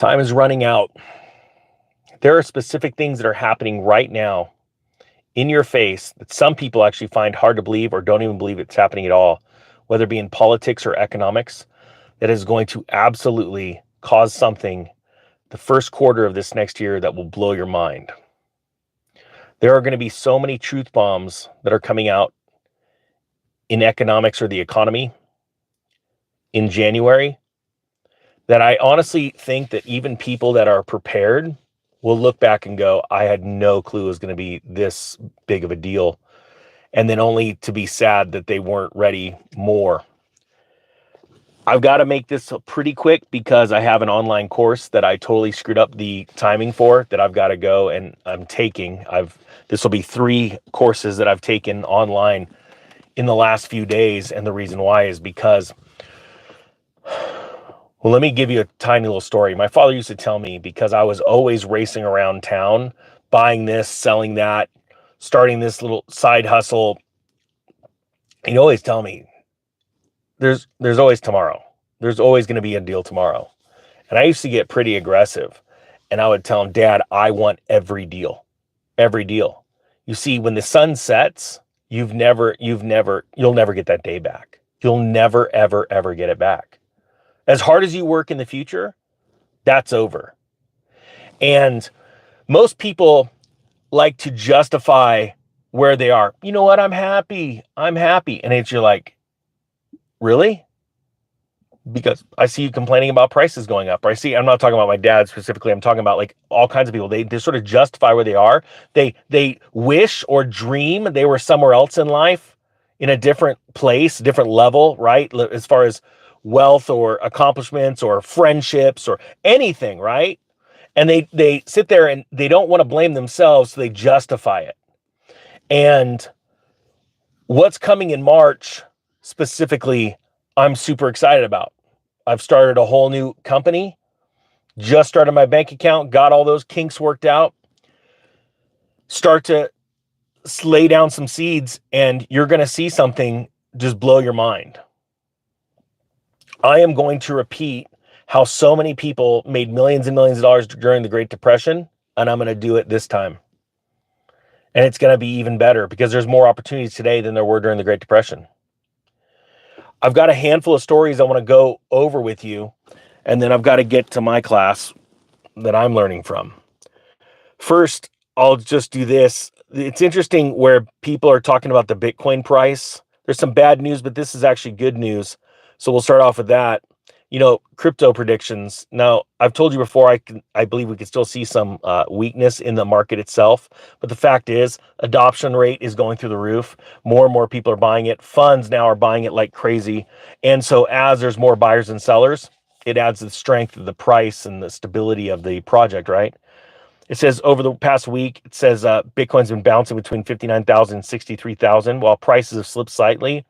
Time is running out. There are specific things that are happening right now in your face that some people actually find hard to believe or don't even believe it's happening at all, whether it be in politics or economics, that is going to absolutely cause something the first quarter of this next year that will blow your mind. There are going to be so many truth bombs that are coming out in economics or the economy in January that I honestly think that even people that are prepared will look back and go, I had no clue it was going to be this big of a deal. And then only to be sad that they weren't ready more. I've got to make this pretty quick because I have an online course that I totally screwed up the timing for that I've got to go and I'm taking. This will be 3 courses that I've taken online in the last few days. And the reason why is because, well, let me give you a tiny little story. My father used to tell me, because I was always racing around town, buying this, selling that, starting this little side hustle. He'd always tell me, there's always tomorrow. There's always going to be a deal tomorrow. And I used to get pretty aggressive. And I would tell him, Dad, I want every deal. Every deal. You see, when the sun sets, you'll never get that day back. You'll never, ever, ever get it back. As hard as you work in the future, that's over. And most people like to justify where they are. You know what? I'm happy. And you're like, really? Because I see you complaining about prices going up. Or I'm not talking about my dad specifically. I'm talking about like all kinds of people. They sort of justify where they are. They wish or dream they were somewhere else in life, in a different place, different level, right? As far as wealth or accomplishments or friendships or anything, right? And they sit there and they don't want to blame themselves, so they justify it. And what's coming in March specifically, I'm super excited about. I've started a whole new company, just started my bank account, got all those kinks worked out, start to lay down some seeds, and you're going to see something just blow your mind. I am going to repeat how so many people made millions and millions of dollars during the Great Depression, and I'm going to do it this time. And it's going to be even better because there's more opportunities today than there were during the Great Depression. I've got a handful of stories I want to go over with you, and then I've got to get to my class that I'm learning from. First, I'll just do this. It's interesting where people are talking about the Bitcoin price. There's some bad news, but this is actually good news. So we'll start off with that. Crypto predictions. Now, I've told you before, I believe we could still see some weakness in the market itself. But the fact is, adoption rate is going through the roof. More and more people are buying it. Funds now are buying it like crazy. And so as there's more buyers and sellers, it adds to the strength of the price and the stability of the project, right? It says over the past week, it says Bitcoin's been bouncing between 59,000 and 63,000, while prices have slipped slightly,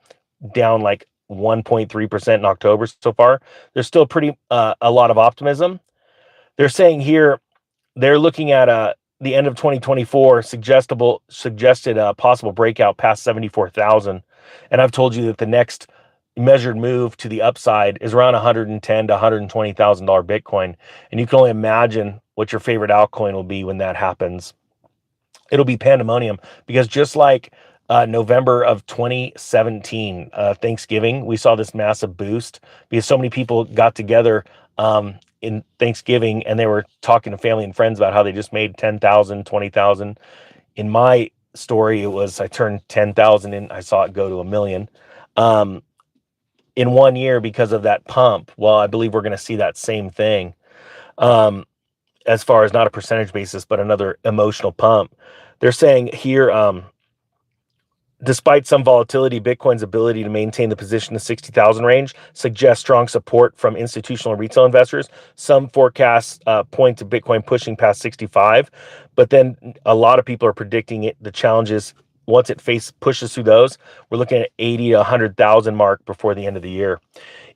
down like 1.3% in October so far. There's still a lot of optimism. They're saying here, they're looking at the end of 2024 suggested a possible breakout past 74,000. And I've told you that the next measured move to the upside is around $110,000 to $120,000 Bitcoin. And you can only imagine what your favorite altcoin will be when that happens. It'll be pandemonium, because just like November of 2017, Thanksgiving, we saw this massive boost because so many people got together in Thanksgiving and they were talking to family and friends about how they just made 10,000, 20,000. In my story, it was I turned 10,000 and I saw it go to $1 million in 1 year because of that pump. Well, I believe we're going to see that same thing as far as not a percentage basis, but another emotional pump. They're saying here, despite some volatility, Bitcoin's ability to maintain the position in the 60,000 range suggests strong support from institutional and retail investors. Some forecasts point to Bitcoin pushing past 65, but then a lot of people are predicting the challenges. Once it pushes through those, we're looking at 80 to 100,000 mark before the end of the year.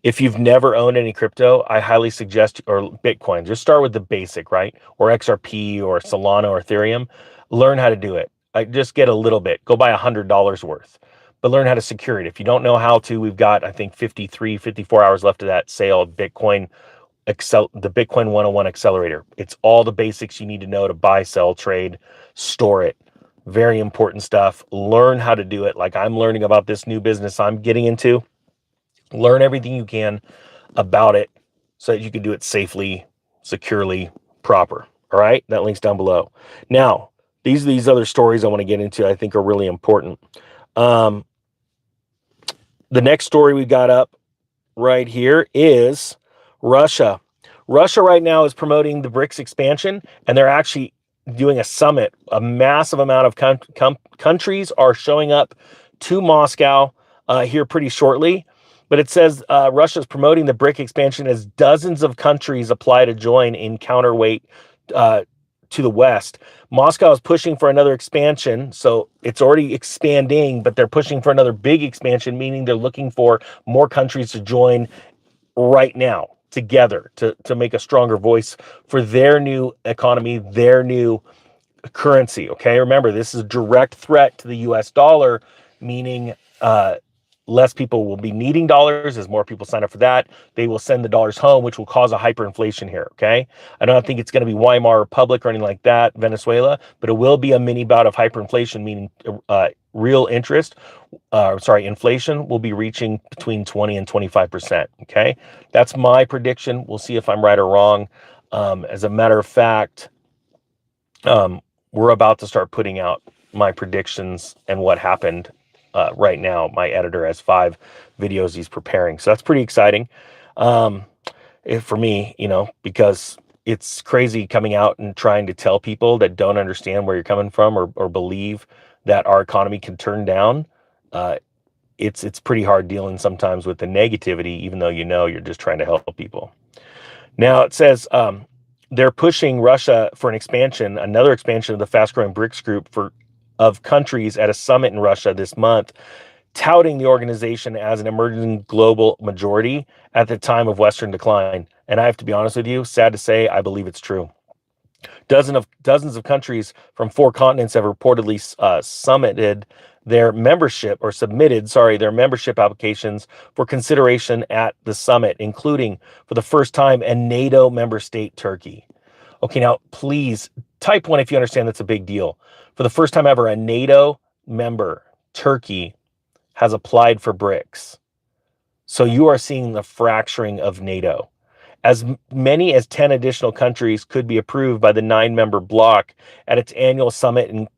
If you've never owned any crypto, I highly suggest, or Bitcoin, just start with the basic, right? Or XRP or Solana or Ethereum. Learn how to do it. Just get a little bit. Go buy $100 worth, but learn how to secure it. If you don't know how to, we've got, I think, 54 hours left of that sale of Bitcoin the Bitcoin 101 accelerator. It's all the basics you need to know to buy, sell, trade, store it. Very important stuff. Learn how to do it. Like I'm learning about this new business I'm getting into. Learn everything you can about it so that you can do it safely, securely, proper. All right, that link's down below. Now, these other stories I want to get into I think are really important. The next story we got up right here is Russia. Russia right now is promoting the BRICS expansion, and they're actually doing a summit. A massive amount of countries are showing up to Moscow here pretty shortly. But it says Russia is promoting the BRIC expansion as dozens of countries apply to join in counterweight to the West. Moscow is pushing for another expansion, so it's already expanding, but they're pushing for another big expansion, meaning they're looking for more countries to join right now together to make a stronger voice for their new economy, their new currency. Okay, remember, this is a direct threat to the US dollar, meaning less people will be needing dollars. As more people sign up for that, they will send the dollars home, which will cause a hyperinflation here. Okay, I don't think it's going to be Weimar Republic or anything like that, Venezuela, but it will be a mini bout of hyperinflation, meaning real inflation will be reaching between 20 and 25%. Okay, that's my prediction. We'll see if I'm right or wrong. As a matter of fact, we're about to start putting out my predictions and what happened. Right now, my editor has 5 videos he's preparing. So that's pretty exciting for me, because it's crazy coming out and trying to tell people that don't understand where you're coming from or believe that our economy can turn down. It's pretty hard dealing sometimes with the negativity, even though you're just trying to help people. Now it says they're pushing Russia for another expansion of the fast-growing BRICS group of countries at a summit in Russia this month, touting the organization as an emerging global majority at the time of Western decline. And I have to be honest with you, sad to say, I believe it's true. Dozens of countries from 4 continents have reportedly submitted their membership applications for consideration at the summit, including, for the first time, a NATO member state, Turkey. Okay, now please type 1 if you understand that's a big deal. For the first time ever, a NATO member, Turkey, has applied for BRICS. So you are seeing the fracturing of NATO. As many as 10 additional countries could be approved by the 9-member bloc at its annual summit in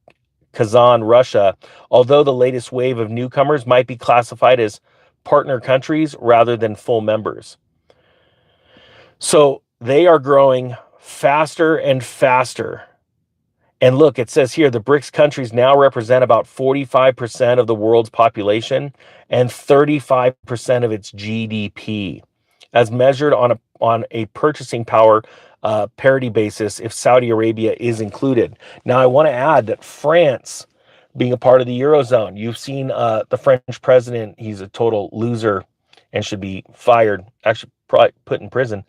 Kazan, Russia, although the latest wave of newcomers might be classified as partner countries rather than full members. So they are growing faster and faster. And look, it says here the BRICS countries now represent about 45% of the world's population and 35% of its GDP, as measured on a purchasing power parity basis if Saudi Arabia is included. Now, I want to add that France, being a part of the Eurozone, you've seen the French president, he's a total loser and should be fired, actually probably put in prison,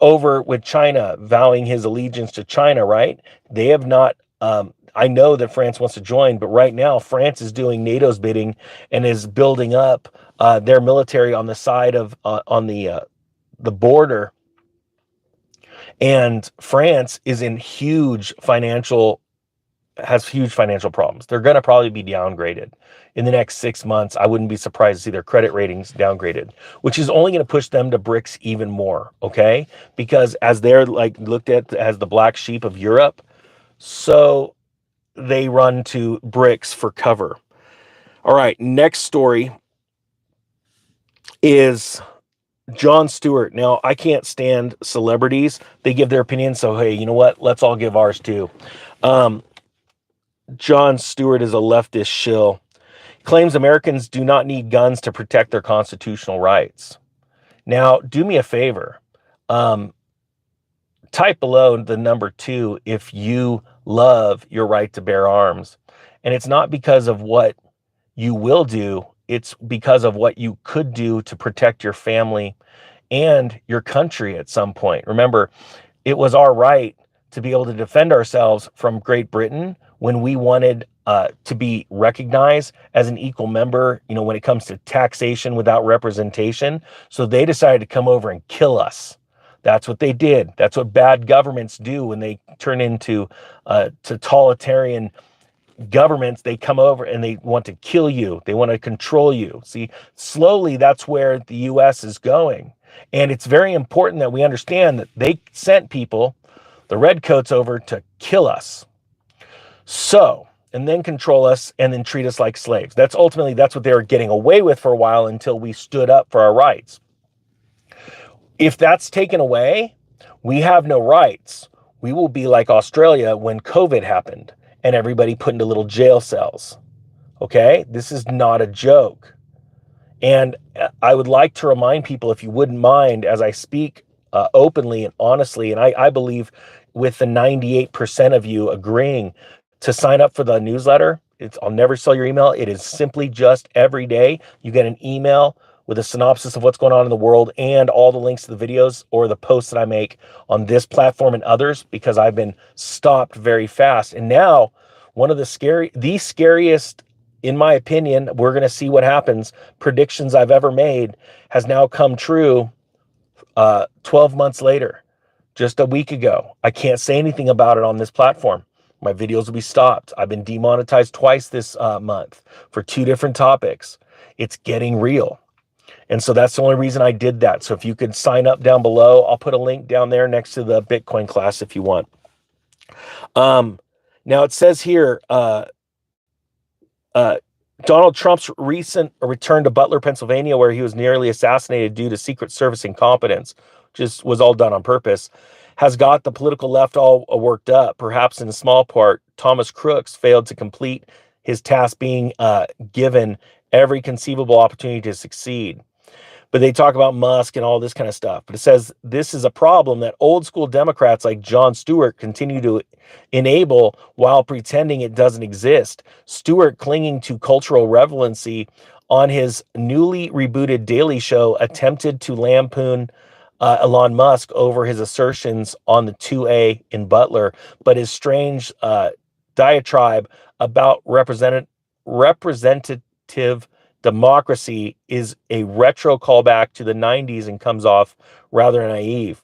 over with China, vowing his allegiance to China, right? They have not, I know that France wants to join, but right now France is doing NATO's bidding and is building up their military on the side of, on the border. And France is in has huge financial problems. They're going to probably be downgraded in the next 6 months. I wouldn't be surprised to see their credit ratings downgraded, which is only going to push them to BRICS even more. Okay. Because as they're looked at as the black sheep of Europe, so they run to BRICS for cover. All right. Next story is Jon Stewart. Now, I can't stand celebrities. They give their opinion. So, hey, you know what? Let's all give ours too. Jon Stewart is a leftist shill. Claims Americans do not need guns to protect their constitutional rights. Now, do me a favor. Type below the number 2 if you love your right to bear arms. And it's not because of what you will do. It's because of what you could do to protect your family and your country at some point. Remember, it was our right to be able to defend ourselves from Great Britain when we wanted to be recognized as an equal member, when it comes to taxation without representation. So they decided to come over and kill us. That's what they did. That's what bad governments do when they turn into totalitarian governments. They come over and they want to kill you. They want to control you. See, slowly that's where the US is going. And it's very important that we understand that they sent people, the redcoats, over to kill us. So, and then control us and then treat us like slaves. That's ultimately, that's what they were getting away with for a while until we stood up for our rights. If that's taken away, we have no rights. We will be like Australia when COVID happened and everybody put into little jail cells. Okay? This is not a joke. And I would like to remind people, if you wouldn't mind, as I speak openly and honestly, and I believe with the 98% of you agreeing to sign up for the newsletter. I'll never sell your email. It is simply just every day you get an email with a synopsis of what's going on in the world and all the links to the videos or the posts that I make on this platform and others, because I've been stopped very fast. And now one of the scariest, in my opinion, we're going to see what happens, predictions I've ever made has now come true 12 months later, just a week ago. I can't say anything about it on this platform. My videos will be stopped. I've been demonetized twice this month for 2 different topics. It's getting real. And so that's the only reason I did that. So if you could sign up down below, I'll put a link down there next to the Bitcoin class if you want. Now it says here, Donald Trump's recent return to Butler, Pennsylvania, where he was nearly assassinated due to Secret Service incompetence, which was all done on purpose, has got the political left all worked up. Perhaps in a small part, Thomas Crooks failed to complete his task, being given every conceivable opportunity to succeed. But they talk about Musk and all this kind of stuff. But it says this is a problem that old school Democrats like Jon Stewart continue to enable while pretending it doesn't exist. Stewart, clinging to cultural relevancy on his newly rebooted Daily Show, attempted to lampoon Elon Musk over his assertions on the 2A in Butler, but his strange diatribe about representative democracy is a retro callback to the 90s and comes off rather naive.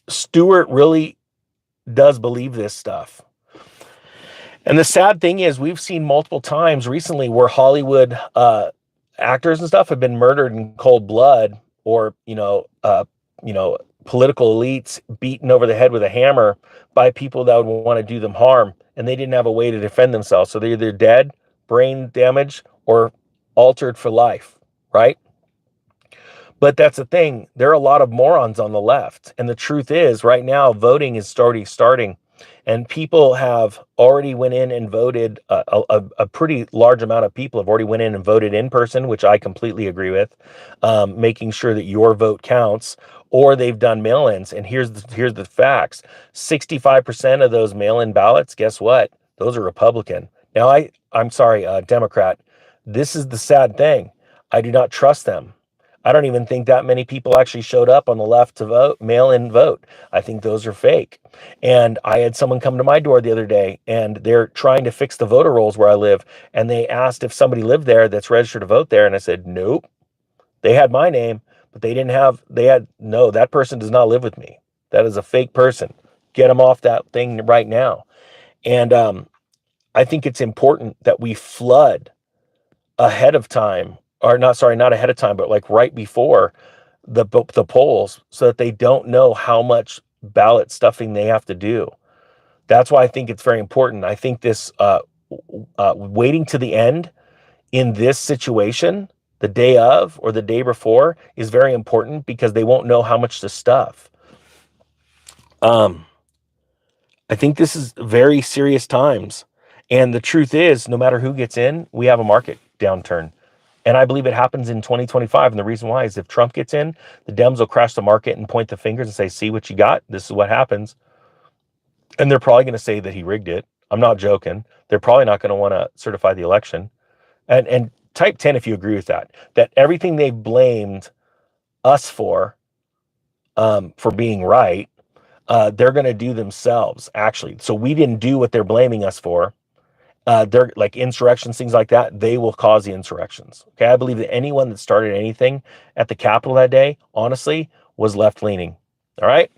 Stewart really does believe this stuff. And the sad thing is, we've seen multiple times recently where Hollywood actors and stuff have been murdered in cold blood, or political elites beaten over the head with a hammer by people that would want to do them harm, and they didn't have a way to defend themselves. So they're either dead, brain damage, or altered for life, right? But that's the thing. There are a lot of morons on the left. And the truth is, right now, voting is starting. And people have already went in and voted. A pretty large amount of people have already went in and voted in person, which I completely agree with, making sure that your vote counts. Or they've done mail-ins. And here's the facts. 65% of those mail-in ballots, guess what? Those are Republican. Now, I'm sorry, Democrat. This is the sad thing. I do not trust them. I don't even think that many people actually showed up on the left to vote, mail-in vote. I think those are fake. And I had someone come to my door the other day, and they're trying to fix the voter rolls where I live. And they asked if somebody lived there that's registered to vote there. And I said, nope. They had my name, but no, that person does not live with me. That is a fake person. Get them off that thing right now. And I think it's important that we flood ahead of time, or not ahead of time, but like right before the polls, so that they don't know how much ballot stuffing they have to do. That's why I think it's very important. I think this waiting to the end in this situation, the day of or the day before, is very important, because they won't know how much to stuff. I think this is very serious times. And the truth is, no matter who gets in, we have a market downturn. And I believe it happens in 2025. And the reason why is, if Trump gets in, the Dems will crash the market and point the fingers and say, see what you got? This is what happens. And they're probably going to say that he rigged it. I'm not joking. They're probably not going to want to certify the election. And type 10 if you agree with that everything they blamed us for being right, they're going to do themselves, actually. So we didn't do what they're blaming us for. they're like insurrections, things like that, they will cause the insurrections. Okay, I believe that anyone that started anything at the Capitol that day, honestly, was left leaning. All right,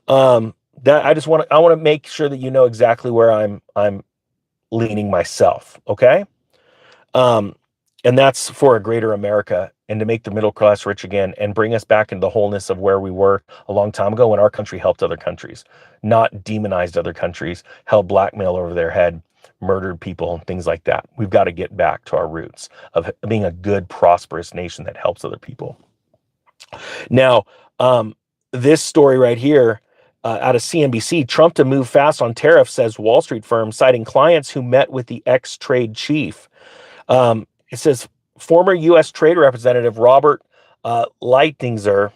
that I want to make sure that you know exactly where I'm leaning myself. Okay, um, and that's for a greater America and to make the middle class rich again and bring us back into the wholeness of where we were a long time ago when our country helped other countries, not demonized other countries, held blackmail over their head, murdered people, and things like that. We've got to get back to our roots of being a good, prosperous nation that helps other people. Now, this story right here out of CNBC, Trump to move fast on tariffs, says Wall Street firm, citing clients who met with the ex-trade chief. It says former U.S. Trade Representative Robert Lighthizer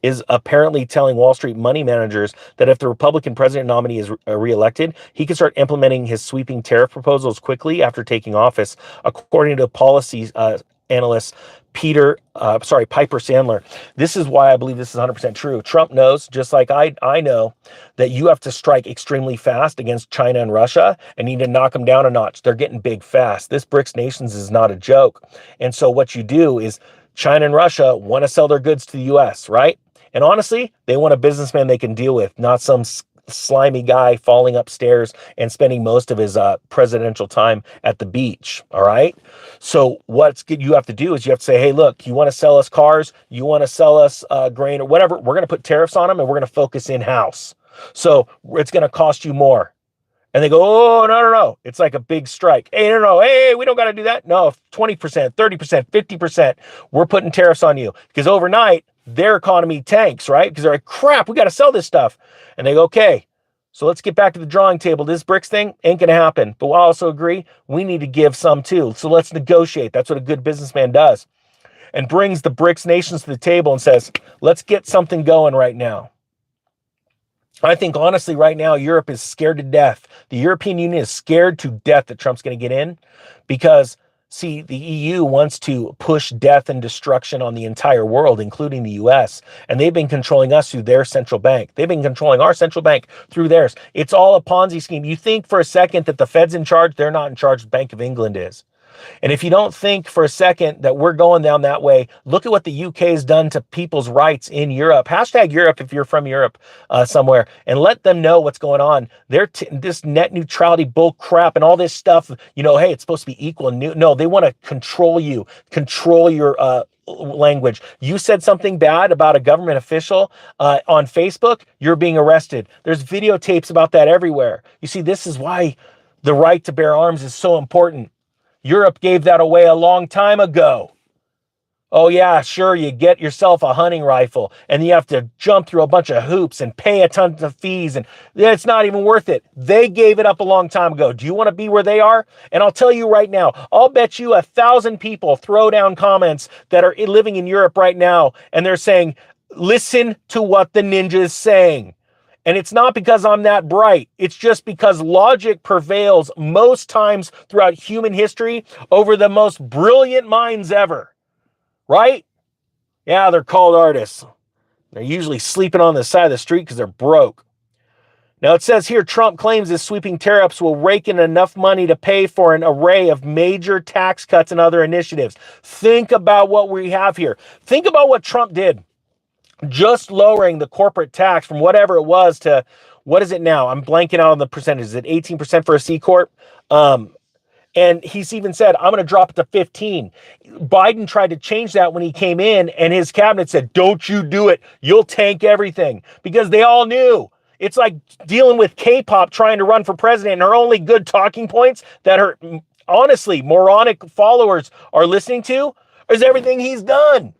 is apparently telling Wall Street money managers that if the Republican president nominee is reelected, he can start implementing his sweeping tariff proposals quickly after taking office, according to policy analyst Piper Sandler. This is why I believe this is 100% true. Trump knows, just like I know, that you have to strike extremely fast against China and Russia and need to knock them down a notch. They're getting big fast. This BRICS nations is not a joke. And so what you do is China and Russia want to sell their goods to the U.S., right? And honestly, they want a businessman they can deal with, not some slimy guy falling upstairs and spending most of his presidential time at the beach. All right. So what's good you have to do is you have to say, hey, look, you want to sell us cars, you want to sell us grain or whatever, we're going to put tariffs on them and we're going to focus in-house. So it's going to cost you more. And they go, oh, no. It's like a big strike. Hey, no. Hey, we don't got to do that. No, 20%, 30%, 50%. We're putting tariffs on you because overnight their economy tanks, right? Because they're like, crap, we got to sell this stuff. And they go, okay, so let's get back to the drawing table. This BRICS thing ain't going to happen. But I also agree, we need to give some too. So let's negotiate. That's what a good businessman does. And brings the BRICS nations to the table and says, let's get something going right now. I think, honestly, right now, Europe is scared to death. The European Union is scared to death that Trump's going to get in because, see, the EU wants to push death and destruction on the entire world, including the U.S., and they've been controlling us through their central bank. They've been controlling our central bank through theirs. It's all a Ponzi scheme. You think for a second that the Fed's in charge? They're not in charge. The Bank of England is. And if you don't think for a second that we're going down that way, look at what the UK has done to people's rights in Europe. Hashtag Europe if you're from Europe somewhere, and let them know what's going on. This net neutrality bull crap and all this stuff, hey, it's supposed to be equal. No, they want to control you, control your language. You said something bad about a government official on Facebook, you're being arrested. There's videotapes about that everywhere. You see, this is why the right to bear arms is so important. Europe gave that away a long time ago. Oh yeah, sure, you get yourself a hunting rifle and you have to jump through a bunch of hoops and pay a ton of fees and it's not even worth it. They gave it up a long time ago. Do you want to be where they are? And I'll tell you right now, I'll bet you 1,000 people throw down comments that are living in Europe right now and they're saying, listen to what the ninja is saying. And it's not because I'm that bright. It's just because logic prevails most times throughout human history over the most brilliant minds ever. Right? Yeah, they're called artists. They're usually sleeping on the side of the street because they're broke. Now it says here, Trump claims his sweeping tariffs will rake in enough money to pay for an array of major tax cuts and other initiatives. Think about what we have here. Think about what Trump did. Just lowering the corporate tax from whatever it was to, what is it now? I'm blanking out on the percentages. Is it 18% for a C Corp? And he's even said, I'm going to drop it to 15. Biden tried to change that when he came in and his cabinet said, don't you do it. You'll tank everything because they all knew. It's like dealing with K-pop trying to run for president and her only good talking points that her, honestly, moronic followers are listening to is everything he's done.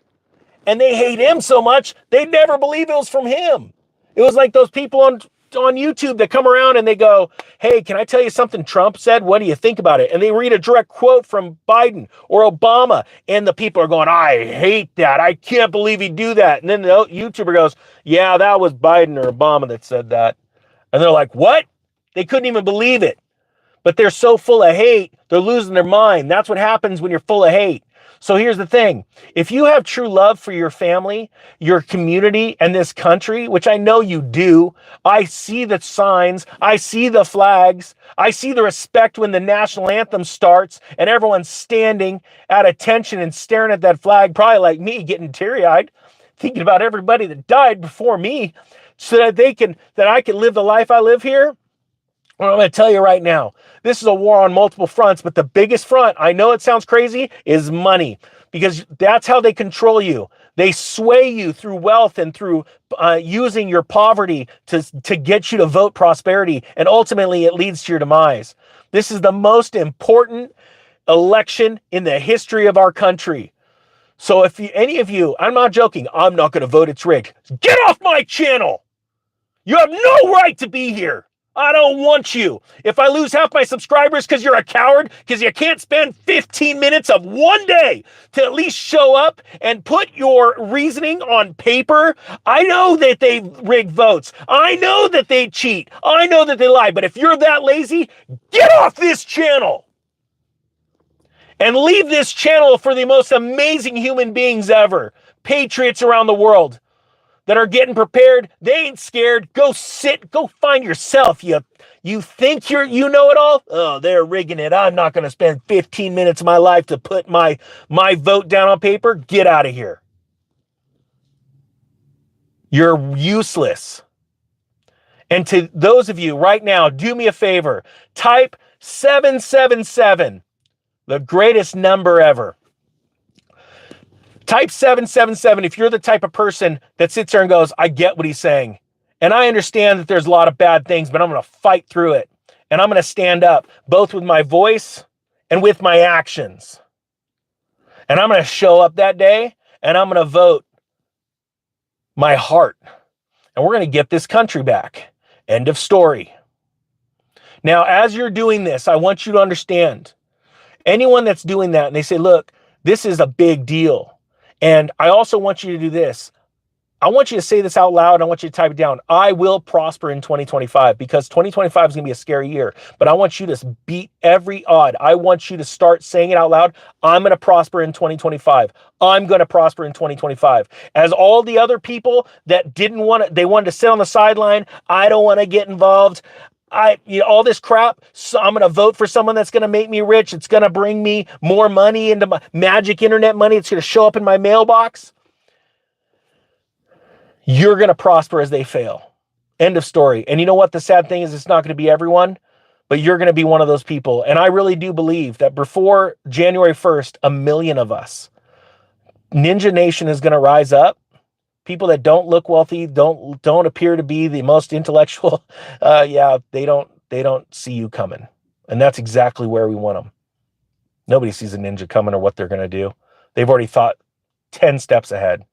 And they hate him so much, they'd never believe it was from him. It was like those people on YouTube that come around and they go, hey, can I tell you something Trump said? What do you think about it? And they read a direct quote from Biden or Obama. And the people are going, I hate that. I can't believe he'd do that. And then the YouTuber goes, yeah, that was Biden or Obama that said that. And they're like, what? They couldn't even believe it. But they're so full of hate, they're losing their mind. That's what happens when you're full of hate. So here's the thing. If you have true love for your family, your community, and this country, which I know you do, I see the signs, I see the flags, I see the respect when the national anthem starts and everyone's standing at attention and staring at that flag, probably like me, getting teary-eyed, thinking about everybody that died before me so that I can live the life I live here. Well, I'm going to tell you right now, this is a war on multiple fronts, but the biggest front, I know it sounds crazy, is money, because that's how they control you. They sway you through wealth and through using your poverty to get you to vote prosperity, and ultimately it leads to your demise. This is the most important election in the history of our country. So if any of you, I'm not joking, I'm not going to vote, it's rigged. Get off my channel! You have no right to be here. I don't want you. If I lose half my subscribers because you're a coward, because you can't spend 15 minutes of one day to at least show up and put your reasoning on paper, I know that they rig votes. I know that they cheat. I know that they lie. But if you're that lazy, get off this channel and leave this channel for the most amazing human beings ever. Patriots around the world that are getting prepared. They ain't scared. Go find yourself. You think you know it all? Oh, they're rigging it. I'm not going to spend 15 minutes of my life to put my vote down on paper. Get out of here. You're useless. And to those of you right now, do me a favor. Type 777, the greatest number ever. Type 777 if you're the type of person that sits there and goes, I get what he's saying. And I understand that there's a lot of bad things, but I'm going to fight through it. And I'm going to stand up, both with my voice and with my actions. And I'm going to show up that day, and I'm going to vote my heart. And we're going to get this country back. End of story. Now, as you're doing this, I want you to understand, anyone that's doing that, and they say, look, this is a big deal. And I also want you to do this. I want you to say this out loud. I want you to type it down. I will prosper in 2025, because 2025 is going to be a scary year. But I want you to beat every odd. I want you to start saying it out loud. I'm going to prosper in 2025. I'm going to prosper in 2025. As all the other people that they wanted to sit on the sideline. I don't want to get involved. All this crap. So I'm going to vote for someone that's going to make me rich. It's going to bring me more money into my magic internet money. It's going to show up in my mailbox. You're going to prosper as they fail. End of story. And you know what? The sad thing is, it's not going to be everyone, but you're going to be one of those people. And I really do believe that before January 1st, 1 million of us, Ninja Nation is going to rise up. People that don't look wealthy, don't appear to be the most intellectual. They don't see you coming. And that's exactly where we want them. Nobody sees a ninja coming or what they're going to do. They've already thought 10 steps ahead.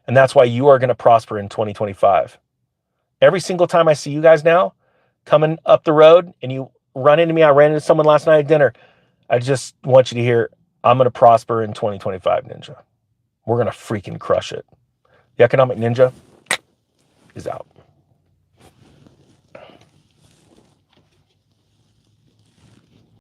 And that's why you are going to prosper in 2025. Every single time I see you guys now coming up the road and you run into me, I ran into someone last night at dinner. I just want you to hear, I'm going to prosper in 2025, Ninja. We're going to freaking crush it. The Economic Ninja is out.